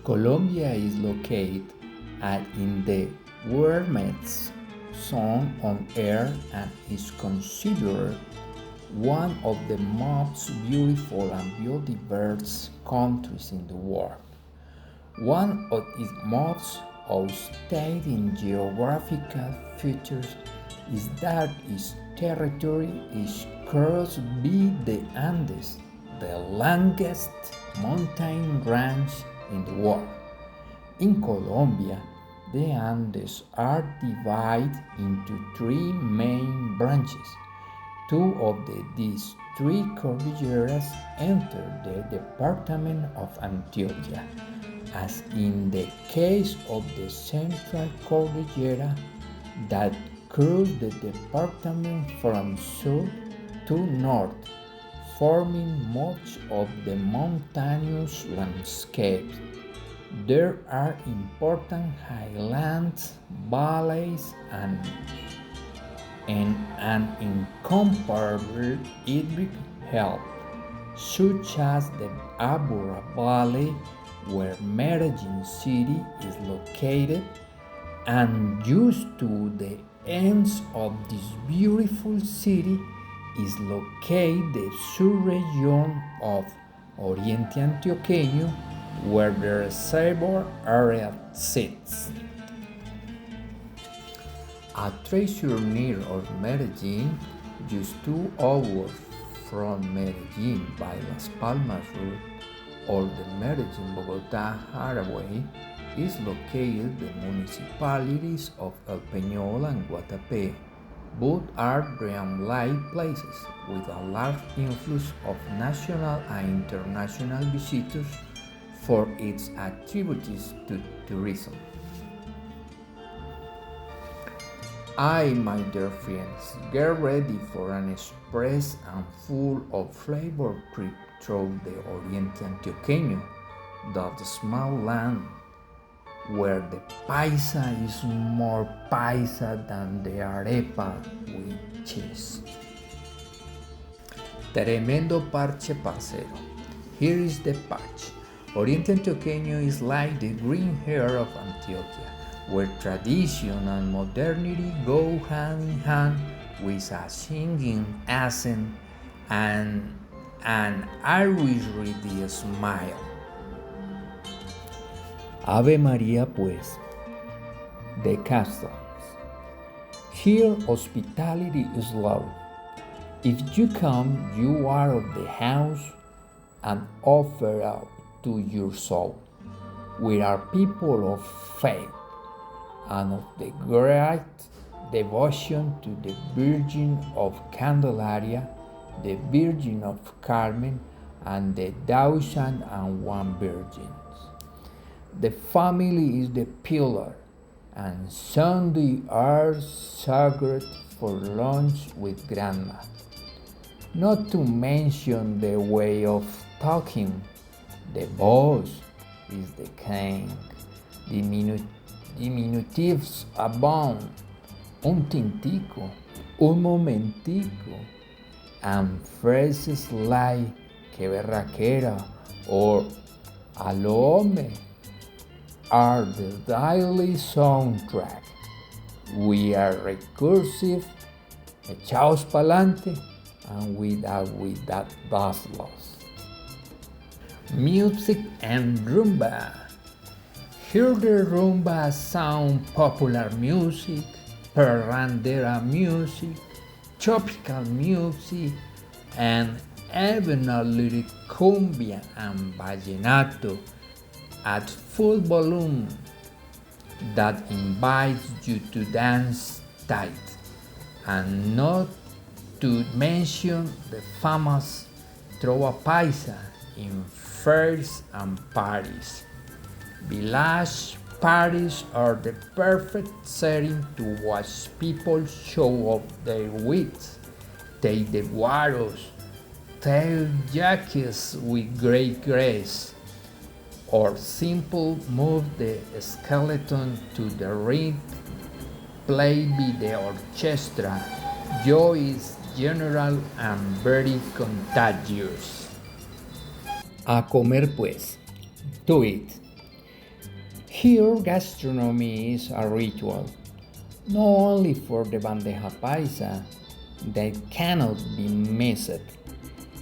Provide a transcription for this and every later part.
Colombia is located in the warmest zone on Earth and is considered one of the most beautiful and biodiverse countries in the world. One of its most outstanding geographical features is that its territory is crossed by the Andes, the longest mountain range in the world. In Colombia, the Andes are divided into three main branches. Two of these three cordilleras enter the department of Antioquia, as in the case of the Central Cordillera that curves the department from south to north, forming much of the mountainous landscape. There are important highlands, valleys, and an incomparable hydric health, such as the Abura Valley, where Medellin City is located, and just to the ends of this beautiful city is located the sub-region of Oriente Antioqueño, where the reservoir area sits. A treasure near of Medellin, just 2 hours from Medellin by Las Palmas route or the Medellin-Bogotá highway, is located the municipalities of El Peñol and Guatape. Both are dream-like places with a large influx of national and international visitors for its attributes to tourism. My dear friends, get ready for an express and full of flavor trip through the Oriente Antioqueño, that small land where the paisa is more paisa than the arepa with cheese. Tremendo parche parcero. Here is the patch. Oriente Antioqueño is like the green hair of Antioquia, where tradition and modernity go hand in hand with a singing accent and an Irish ready smile. Ave Maria pues, the customs. Here hospitality is low. If you come, you are of the house and offer up to your soul. We are people of faith and of the great devotion to the Virgin of Candelaria, the Virgin of Carmen, and the 1,001 Virgins. The family is the pillar, and Sunday are sacred for lunch with grandma. Not to mention the way of talking. The boss is the king. Diminutives abound. Un tintico, un momentico, and phrases like que berraquera or aló hombre are the daily soundtrack. We are recursive, echaos pa'lante, and without loss. Music and rumba. Hear the rumba sound, popular music, parrandera music, tropical music, and even a little cumbia and vallenato at full volume that invites you to dance tight, and not to mention the famous trova paisa in fairs and parties. Village parties are the perfect setting to watch people show off their wits, take the guaros, tail jackets with great grace, or simple move the skeleton to the ring, played by the orchestra. Joy is general and very contagious. A comer pues, to eat. Here, gastronomy is a ritual, not only for the bandeja paisa that cannot be missed.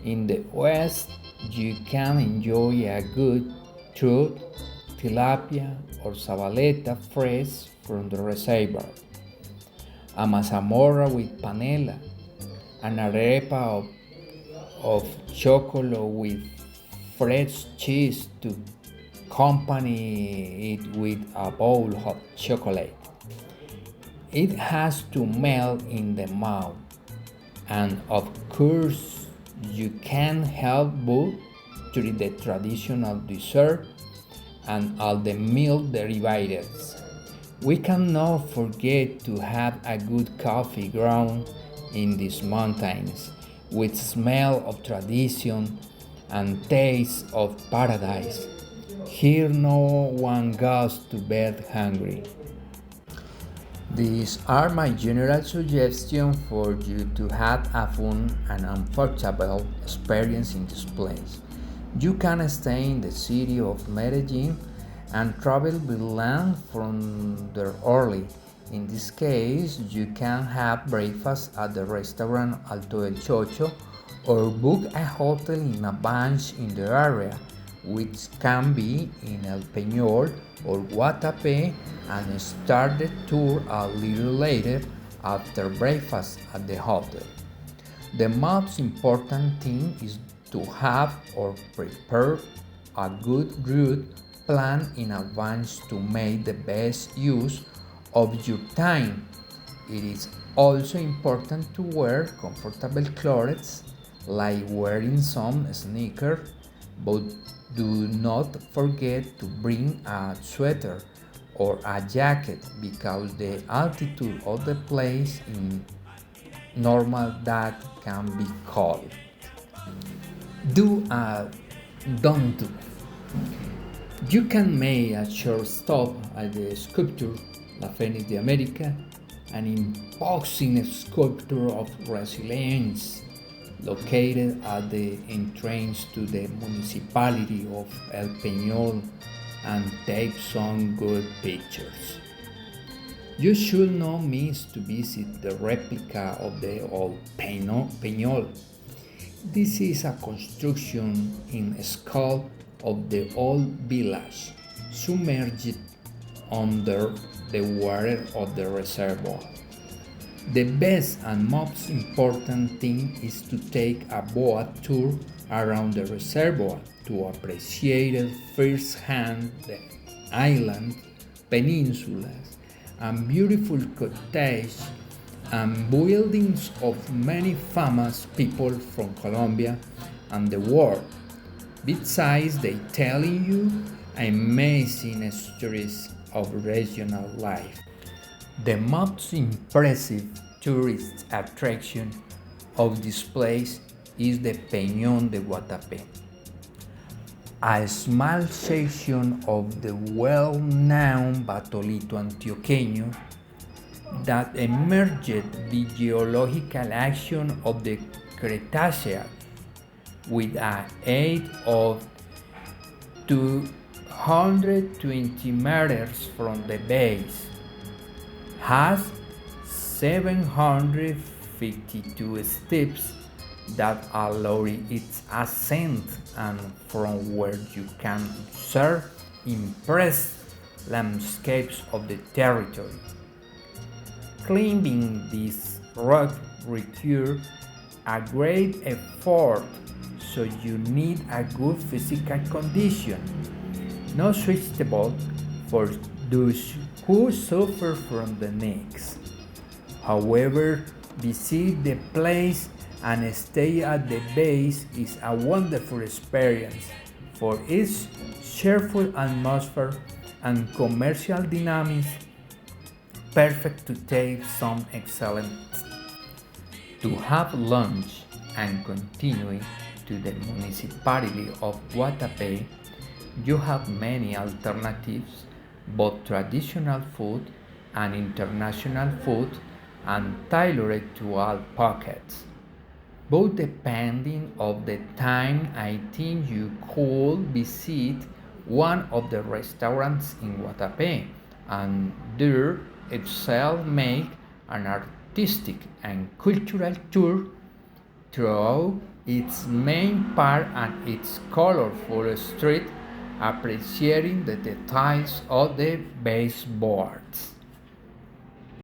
In the West, you can enjoy a good trout, tilapia, or sabaleta fresh from the reservoir, a mazamorra with panela, an arepa of chocolate with fresh cheese to accompany it with a bowl of chocolate. It has to melt in the mouth, and of course, you can't help but treat the traditional dessert and all the milk derivatives. We cannot forget to have a good coffee ground in these mountains with smell of tradition and taste of paradise. Here no one goes to bed hungry. These are my general suggestions for you to have a fun and unforgettable experience in this place. You can stay in the city of Medellin and travel by land from there early. In this case, you can have breakfast at the restaurant Alto del Chocho or book a hotel in a bunch in the area, which can be in El Peñol or Guatape, and start the tour a little later after breakfast at the hotel. The most important thing is to have or prepare a good route plan in advance to make the best use of your time. It is also important to wear comfortable clothes, like wearing some sneakers, but do not forget to bring a sweater or a jacket because the altitude of the place in normal that can be cold. Do a don't do. You can make a short stop at the sculpture La Fénix de América, an imposing sculpture of resilience located at the entrance to the municipality of El Peñol, and take some good pictures. You should not miss to visit the replica of the old Peñol. This is a construction in scale of the old village, submerged under the water of the reservoir. The best and most important thing is to take a boat tour around the reservoir to appreciate firsthand the island, peninsulas, and beautiful cottages and buildings of many famous people from Colombia and the world. Besides, they telling you amazing stories of regional life. The most impressive tourist attraction of this place is the Peñón de Guatape, a small section of the well-known Batolito Antioqueño that emerged the geological action of the Cretaceous with an height of 220 meters from the base, has 752 steps that allow its ascent, and from where you can observe impressive landscapes of the territory. Climbing this rock requires a great effort, so you need a good physical condition, not suitable for those who suffer from the necks. However, visit the place and stay at the base is a wonderful experience for its cheerful atmosphere and commercial dynamics, perfect to take some excellent to have lunch and continue to the municipality of Guatape. You have many alternatives, both traditional food and international food, and tailored to all pockets. Both depending of the time, I think you could visit one of the restaurants in Guatape, and there itself make an artistic and cultural tour throughout its main park and its colorful street, appreciating the details of the baseboards.